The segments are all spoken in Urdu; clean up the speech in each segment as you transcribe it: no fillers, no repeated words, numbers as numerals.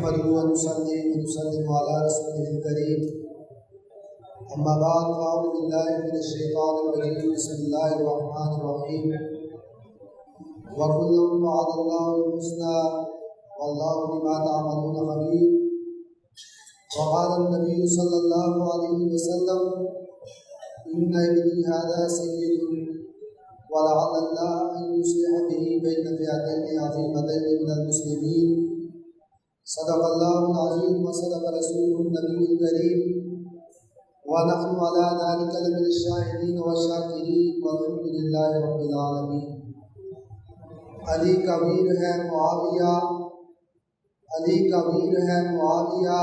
نحمده ونصلي ونسلم على رسوله الكريم أما بعد فأعوذ بالله من الشيطان الرجيم بسم الله الرحمن الرحيم وكلا وعد الله الحسنى والله بما تعملون خبير وقال النبي صلى الله عليه وسلم إن ابني هذا سيد ولعل الله أن يصلح به بين فئتين عظيمتين من المسلمين صدق الله العظيم وصدق رسوله النبي الكريم ونحن على ذلك لمن الشاهدين والشاكرين والحمد لله رب العالمين۔ علی کا ویر ہے معاویہ، علی کا ویر ہے معاویہ،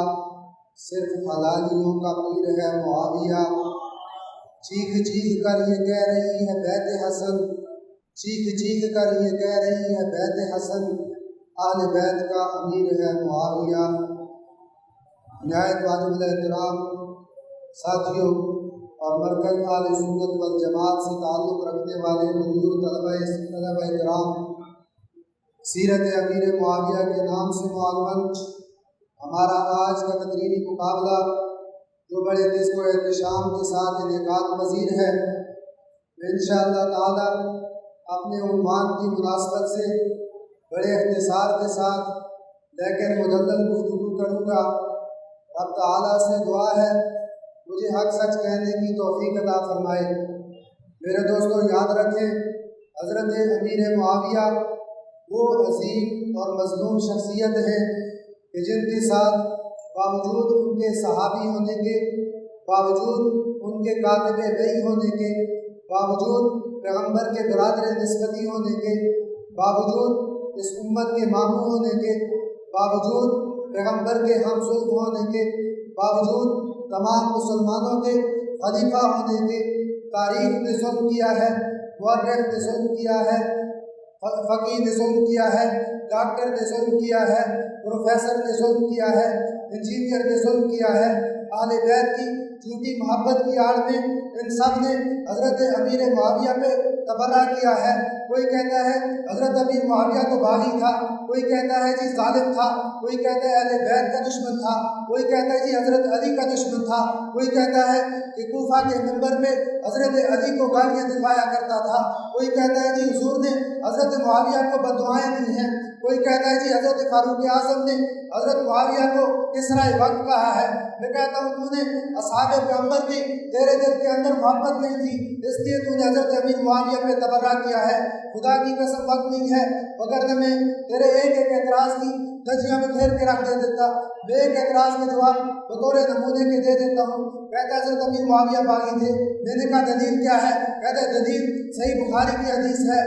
صرف حلالیوں کا پیر ہے معاویہ۔ چیخ چیخ کر یہ کہہ رہی ہے بیت حسن، چیخ چیخ کر یہ کہہ رہی ہے بیت حسن، اہل بیت کا امیر ہے معاویہ۔ نہایت واجب الاحترام ساتھیوں اور مرکز اہل سنت والجماعت سے تعلق رکھنے والے حضور طلبہ کرام، سیرت امیر معاویہ کے نام سے معلوم ہمارا آج کا تقریری مقابلہ جو بڑے نظم و احتشام کے ساتھ انعقاد پذیر ہے، انشاءاللہ تعالی اپنے عنوان کی مناسبت سے بڑے اختصار کے ساتھ لیکن مدلل گفتگو کروں گا۔ رب تعالی سے دعا ہے مجھے حق سچ کہنے کی توفیق عطا فرمائے۔ میرے دوستو یاد رکھیں، حضرت امیر معاویہ وہ عظیم اور مظلوم شخصیت ہے کہ جن کے ساتھ باوجود ان کے صحابی ہونے کے، باوجود ان کے کاتب وحی ہونے کے، باوجود پیغمبر کے برادر نسبتی ہونے کے، باوجود اس امت کے ماموں ہونے کے، باوجود پیغمبر کے ہم سلط ہونے کے، باوجود تمام مسلمانوں کے خلیفہ ہونے کے، تاریخ نے ظلم کیا ہے، مورخ نے ظلم کیا ہے، فقیہ نے ظلم کیا ہے، ڈاکٹر نے ظلم کیا ہے، پروفیسر نے ظلم کیا ہے، انجینئر نے ظلم کیا ہے۔ اہل بیت کی جھوٹی محبت کی آڑ میں ان سب نے حضرت امیر معاویہ پہ تبرہ کیا ہے۔ کوئی کہتا ہے حضرت امیر معاویہ تو باغی تھا، کوئی کہتا ہے جی ظالم تھا، کوئی کہتا ہے اہل بیت کا دشمن تھا، کوئی کہتا ہے جی حضرت علی کا دشمن تھا، کوئی کہتا ہے کہ کوفہ کے منبر پہ حضرت علی کو گالیاں دلوایا کرتا تھا، کوئی کہتا ہے جی حضور نے حضرت معاویہ کو بددعائیں دی ہیں، کوئی کہتا ہے جی حضرت فاروق اعظم نے حضرت معاویہ کو کسرا وقت کہا ہے۔ میں کہتا ہوں تو نے اصحاب پیغمبر کی تیرے دل کے اندر محبت نہیں تھی، اس لیے تو نے حضرت امیر معاویہ پہ تبرہ کیا ہے۔ خدا کی قسم وقت نہیں ہے، مگر میں تیرے ایک ایک اعتراض کی دھجیاں میں گھیر کے رکھ دیتا، میں ایک اعتراض کا جواب بطور نمونے کے دے دیتا ہوں۔ کہتا ہے حضرت امیر معاویہ باغی تھے، میں نے کہا دلیل کیا ہے؟ کہتا ہے دلیل صحیح بخاری کی حدیث ہے،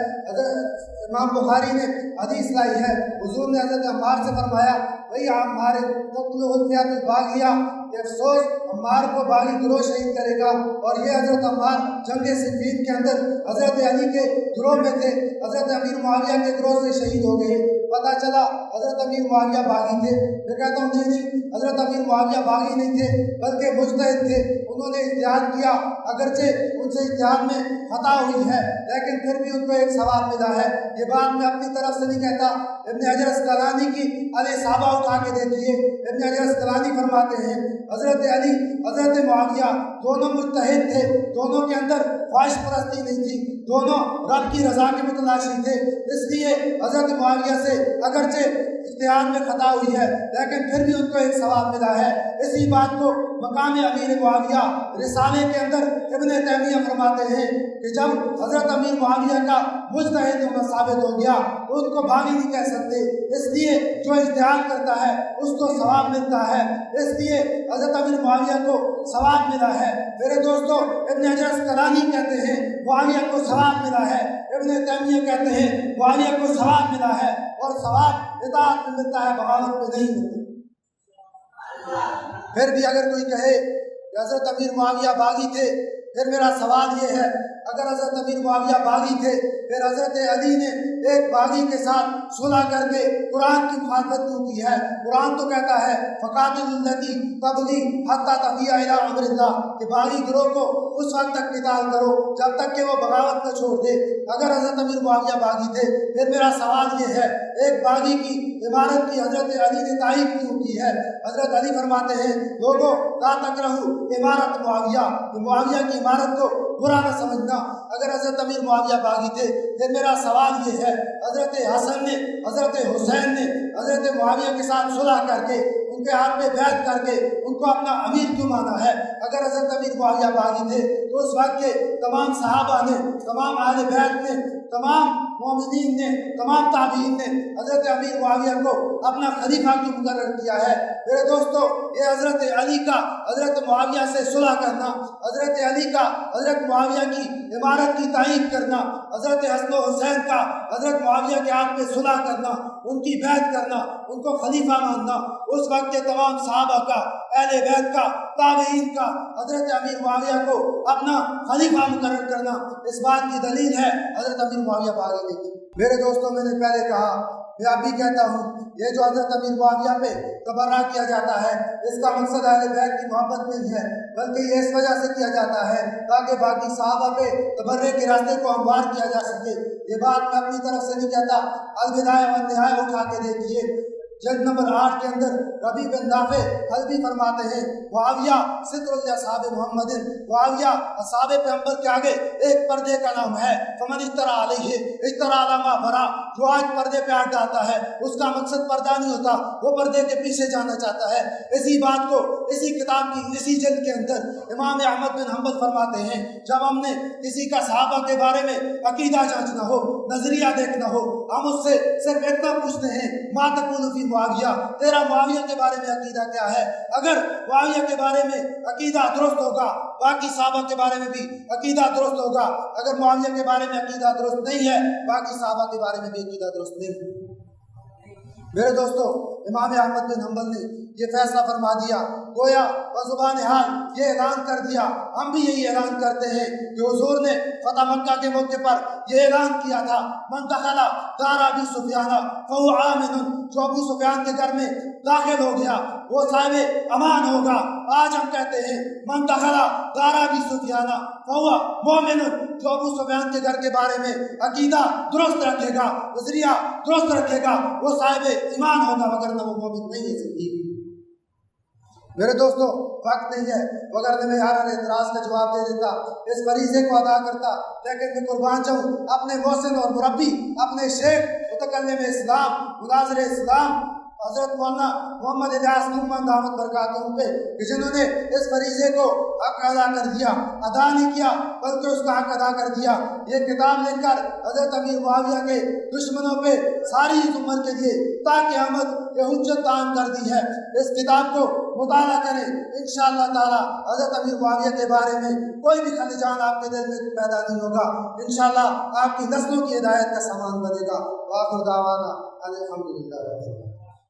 امام بخاری نے حدیث لائی ہے، حضور نے حضرت عمار سے فرمایا بھئی عمار تقتلہ الفئۃ الباغیہ، کہ افسوس عمار کو باغی گروہ شہید کرے گا، اور یہ حضرت عمار جنگ صفین کے اندر حضرت علی کے گروہ میں تھے، حضرت امیر معاویہ کے گروہ سے شہید ہو گئے۔ پتہ چلا حضرت امیر معاویہ باغی تھے۔ میں کہتا ہوں نہیں حضرت امیر معاویہ باغی نہیں تھے بلکہ مجتہد تھے، انہوں نے اجتہاد کیا، اگرچہ ان سے اجتہاد میں خطا ہوئی ہے لیکن پھر بھی ان کو ایک ثواب ملا ہے۔ یہ بات میں اپنی طرف سے نہیں کہتا، ابن حجر اسقلانی کی الاصابہ اٹھا کے دیکھیے، ابن حجر اسقلانی فرماتے ہیں حضرت علی حضرت معاویہ دونوں مجتہد تھے، دونوں کے اندر خواہش پرستی نہیں تھی، دونوں رب کی رضا کے متلاشی تھے، اس لیے حضرت معاویہ سے اگرچہ اجتہاد میں خطا ہوئی ہے لیکن پھر بھی ان کو ایک ثواب ملا ہے۔ اسی بات کو مقام امیر معاویہ رسالے کے اندر ابن تیمیہ فرماتے ہیں کہ جب حضرت امیر معاویہ کا مجتہد ہونا ثابت ہو گیا تو ان کو باغی نہیں کہہ سکتے، اس لیے جو اجتہاد کرتا ہے اس کو ثواب ملتا ہے، اس لیے حضرت امیر معاویہ کو ثواب ملا ہے۔ میرے دوستو ابن حجر اسقلانی کہتے ہیں معاویہ کو ثواب ملا ہے، ابن تیمیہ کہتے ہیں معاویہ کو ثواب ملا ہے، اور ثواب اطاعت میں ملتا ہے، بغاوت میں نہیں ملتا۔ پھر بھی اگر کوئی کہے کہ حضرت امیر معاویہ باغی تھے، پھر میرا سوال یہ ہے اگر حضرت امیر معاویہ باغی تھے پھر حضرت علی نے ایک باغی کے ساتھ صلح کر کے قرآن کی مخالفت کیوں کی ہے؟ قرآن تو کہتا ہے فقاتلوا التی تبغی حتی تفیء الی امر اللہ کہ باغی گروہ کو اس وقت تک قتال کرو جب تک کہ وہ بغاوت نہ چھوڑ دے۔ اگر حضرت امیر معاویہ باغی تھے پھر میرا سوال یہ ہے ایک باغی کی عمارت کی حضرت علی نے تائید کیوں کی ہے؟ حضرت علی فرماتے ہیں لوگوں لا تکرہوا عمارت معاویہ، معاویہ کی عمارت کو برا نہ سمجھنا۔ اگر حضرت امیر معاویہ باغی تھے پھر میرا سوال یہ ہے حضرت حسن نے حضرت حسین نے حضرت معاویہ کے ساتھ صلح کر کے ان کے ہاتھ پہ بیعت کر کے ان کو اپنا امیر کیوں مانا ہے؟ اگر حضرت امیر معاویہ باغی تھے تو اس وقت کے تمام صحابہ نے، تمام اہل بیت نے، تمام مومنین نے، تمام تابعین نے حضرت امیر معاویہ کو اپنا خلیفہ کیوں مقرر کیا ہے؟ میرے دوستو یہ حضرت علی کا حضرت معاویہ سے صلح کرنا، حضرت علی کا حضرت معاویہ کی عمارت کی تائید کرنا، حضرت حسن و حسین کا حضرت معاویہ کے ہاتھ پہ صلح کرنا، ان کی بیعت کرنا، ان کو خلیفہ ماننا، اس وقت کے تمام صحابہ کا، اہل بیت کا، تابعین کا حضرت امیر معاویہ کو اپنا خلیفہ مقرر کرنا، اس بات کی دلیل ہے حضرت امیر معاویہ باغی نے کی۔ میرے دوستوں میں نے پہلے کہا، میں اب بھی کہتا ہوں یہ جو حضرت امیر معاویہ پہ تبرہ کیا جاتا ہے اس کا مقصد اہل بیت کی محبت نہیں ہے، بلکہ یہ اس وجہ سے کیا جاتا ہے تاکہ باقی صحابہ پہ تبرے کے راستے کو ہموار کیا جا سکے۔ یہ بات میں اپنی طرف سے نہیں کہتا، البدایہ والنہایہ اٹھا کے دیکھیے، جلد نمبر 8 کے اندر ربیع بن نافع حلبی فرماتے ہیں معاویہ ستر لاصحاب محمد، معاویہ اصحاب پیغمبر کے آگے ایک پردے کا نام ہے، فمن اجترا علیہ اجترا علی ما برا، جو آج پردے پہ ہاتھ ڈالتا ہے اس کا مقصد پردہ نہیں ہوتا، وہ پردے کے پیچھے جانا چاہتا ہے۔ اسی بات کو اسی کتاب کی اسی جلد کے اندر امام احمد بن حنبل فرماتے ہیں جب ہم نے کسی کا صحابہ کے بارے میں عقیدہ جانچنا ہو، نظریہ دیکھنا ہو، ہم اس سے صرف اتنا پوچھتے ہیں ما تقول فی معاویہ، تیرا معاویہ کے بارے میں عقیدہ کیا ہے؟ اگر معاویہ کے بارے میں عقیدہ درست ہوگا باقی صحابہ کے بارے میں بھی عقیدہ درست ہوگا، اگر معاویہ کے بارے میں عقیدہ درست نہیں ہے باقی صحابہ کے بارے میں بھی عقیدہ درست نہیں۔ میرے دوستو امام احمد بن حنبل نے یہ فیصلہ فرما دیا، گویا بزبان حال یہ اعلان کر دیا، ہم بھی یہی اعلان کرتے ہیں کہ حضور نے فتح مکہ کے موقع پر یہ اعلان کیا تھا من دخل دار ابی سفیان فهو آمن، جو ابو سفیان کے گھر میں داخل ہو گیا وہ صاحب امان ہوگا۔ آج ہم کہتے ہیں من دخل دار ابی سفیان فهو مؤمن، جو ابو سفیان کے گھر کے بارے میں عقیدہ درست رکھے گا، نظریہ درست رکھے گا، وہ صاحب ایمان ہوگا، وگرنہ وہ مومن نہیں ہے صدیق۔ میرے دوستو وقت نہیں ہے، وگرنہ میں ہر اعتراض کا جواب دے دیتا، اس فریضے کو ادا کرتا، لیکن میں قربان جاؤں اپنے محسن اور مربی، اپنے شیخ متکلم اسلام، مناظر اسلام حضرت مولانا محمد الیاس نعمان دامت برکاتہم پہ، کہ جنہوں نے اس فریضے کو حق ادا کر دیا، ادا نہیں کیا بلکہ اس کا حق ادا کر دیا۔ یہ کتاب لکھ کر حضرت امیر معاویہ کے دشمنوں پہ ساری عمر کے لیے تا قیامت یہ حجت قائم کر دی ہے۔ اس کتاب کو مطالعہ کریں، انشاءاللہ تعالی حضرت امیر معاویہ کے بارے میں کوئی بھی خلجان آپ کے دل میں پیدا نہیں ہوگا، انشاءاللہ آپ کی نسلوں کی ہدایت کا سامان بنے گا۔ وآخر دعوانا الحمدللہ۔